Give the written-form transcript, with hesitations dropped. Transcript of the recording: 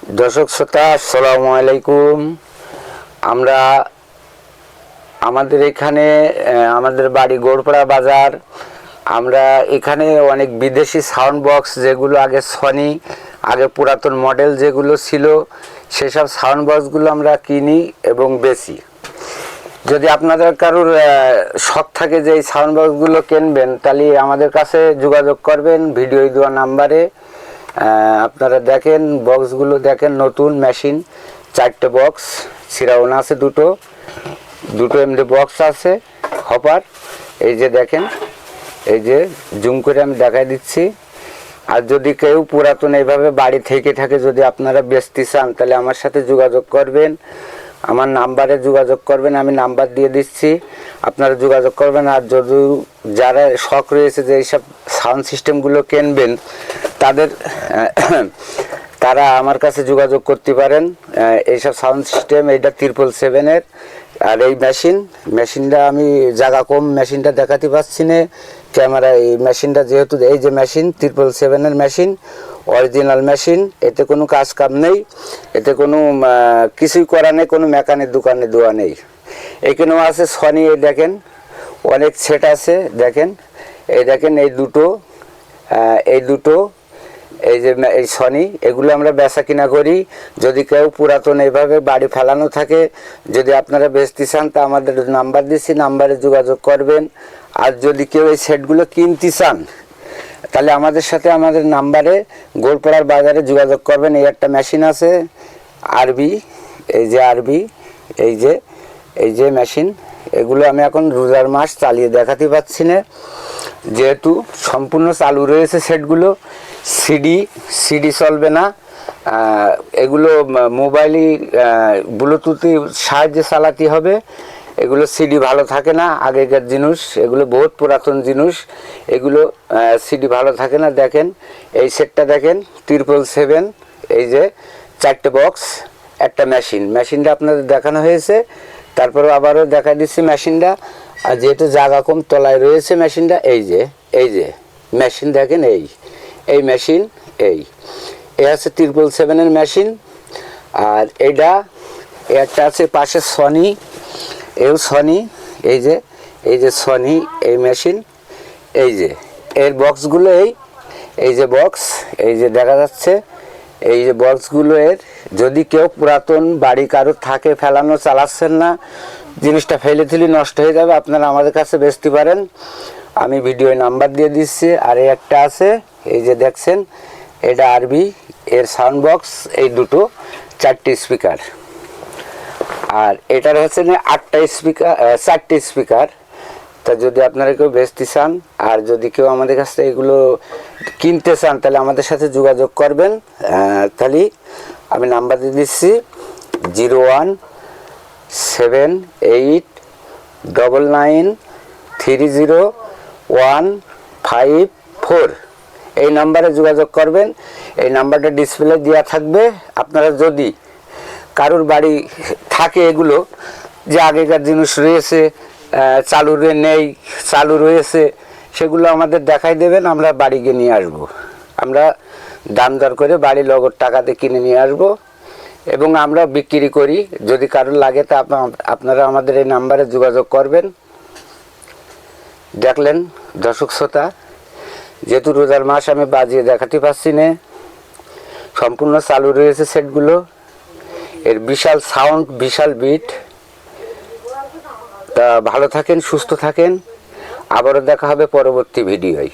দর্শক শ্রোতা আসসালামু আলাইকুম। আমরা আমাদের এখানে আমাদের বাড়ি গোড়পাড়া বাজার। আমরা এখানে অনেক বিদেশি সাউন্ড বক্স, যেগুলো আগে সনি, আগে পুরাতন মডেল যেগুলো ছিল, সেসব সাউন্ড বক্সগুলো আমরা কিনি এবং বেচি। যদি আপনাদের কারোর শখ থাকে যে এই সাউন্ড বক্সগুলো কিনবেন, তাহলে আমাদের কাছে যোগাযোগ করবেন ভিডিও দেওয়া নাম্বারে। আপনারা দেখেন, বক্সগুলো দেখেন, নতুন মেশিন, 4টে বক্স সিরাউন আছে, দুটো এমনি বক্স আছে হপার। এই যে দেখেন, এই যে জুম করে আমি দেখাই দিচ্ছি। আর যদি কেউ পুরাতন এইভাবে বাড়ি থেকে থাকে, যদি আপনারা বেচতে চান, তাহলে আমার সাথে যোগাযোগ করবেন, আমার নাম্বারে যোগাযোগ করবেন, আমি নাম্বার দিয়ে দিচ্ছি, আপনারা যোগাযোগ করবেন। আর যদি যারা শখ রয়েছে যে এইসব সাউন্ড সিস্টেমগুলো কিনবেন, তারা আমার কাছে যোগাযোগ করতে পারেন। এইসব সাউন্ড সিস্টেম, এইটা 777-এর। আর এই মেশিনটা আমি জায়গা কম, মেশিনটা দেখাতে পাচ্ছি না ক্যামেরা। এই মেশিনটা যেহেতু, এই যে মেশিন 777-এর মেশিন, অরিজিনাল মেশিন, এতে কোনো কাজ কাম নেই, এতে কোনো কিছুই করা নেই, কোনো মেকানিক দোকানে দেওয়া নেই। এখানেও আছে সনি, এই দেখেন অনেক সেট আছে, দেখেন এই দেখেন, এই দুটো এই যে এই সনি, এগুলো আমরা বেচা কিনা করি। যদি কেউ পুরাতন এইভাবে বাড়ি ফেলানো থাকে, যদি আপনারা বেচতে চান, তা আমাদের নাম্বার দিচ্ছি, নাম্বারে যোগাযোগ করবেন। আর যদি কেউ এই সেটগুলো কিনতে চান, তাহলে আমাদের সাথে আমাদের নাম্বারে গোড়পাড়ার বাজারে যোগাযোগ করবেন। এই একটা মেশিন আছে আরবি, এই যে আরবি, এই যে মেশিন, এগুলো আমি এখন রোজার মাস চালিয়ে দেখাতে পাচ্ছি না, যেহেতু সম্পূর্ণ চালু রয়েছে সেটগুলো। সিডি চলবে না, এগুলো মোবাইলই ব্লুটুথের সাহায্যে চালাতে হবে। এগুলো সিডি ভালো থাকে না, আগেকার জিনিস, এগুলো বহুত পুরাতন জিনিস, এগুলো সিডি ভালো থাকে না। দেখেন এই সেটটা দেখেন, 777, এই যে 4টে বক্স, একটা মেশিনটা আপনাদের দেখানো হয়েছে, তারপরে আবারও দেখা দিচ্ছি মেশিনটা। আর যেহেতু জায়গা কম, তলায় রয়েছে মেশিনটা। এই যে মেশিন দেখেন, এই মেশিন, এই আছে 777-এর মেশিন। আর একটা আছে পাশে সনি, সনি, এই যে সনি, এই মেশিন, এই যে এর বক্সগুলো, এই যে বক্স, এই যে দেখা যাচ্ছে, এই যে বক্সগুলো এর। যদি কেউ পুরাতন বাড়ি কারো থাকে, ফেলানো, চালাচ্ছেন না, জিনিসটা ফেলে দিলে নষ্ট হয়ে যাবে, আপনারা আমাদের কাছে বেচতে পারেন। আমি ভিডিওয় নাম্বার দিয়ে দিচ্ছি। আর এই একটা আছে, এই যে দেখছেন, এটা আরবি, এর সাউন্ড বক্স, এই দুটো 4টে স্পিকার। আর এটার হচ্ছে 4টে স্পিকার। তা যদি আপনারা কেউ বেচতে চান, আর যদি কেউ আমাদের কাছ থেকে এগুলো কিনতে চান, তাহলে আমাদের সাথে যোগাযোগ করবেন। তাহলে আমি নাম্বার দিয়ে দিচ্ছি 01789930154। এই নাম্বারে যোগাযোগ করবেন। এই নাম্বারটা ডিসপ্লে দেওয়া থাকবে। আপনারা যদি কারোর বাড়ি থাকে, এগুলো যে আগেকার জিনিস রয়েছে, চালু রয়েছে, সেগুলো আমাদের দেখাই দেবেন, আমরা বাড়ি গিয়ে নিয়ে আসবো। আমরা দাম দর করে বাড়ি নগদ টাকাতে কিনে নিয়ে আসবো এবং আমরা বিক্রি করি। যদি কারোর লাগে, তা আপনারা আমাদের এই নাম্বারে যোগাযোগ করবেন। দেখলেন দর্শক শ্রোতা, যেহেতু রোজার মাস, আমি বাজিয়ে দেখাতে পারছি না, সম্পূর্ণ চালু রয়েছে সেটগুলো। এর বিশাল সাউন্ড, বিশাল বিট। তা ভালো থাকেন, সুস্থ থাকেন, আবারও দেখা হবে পরবর্তী ভিডিওয়।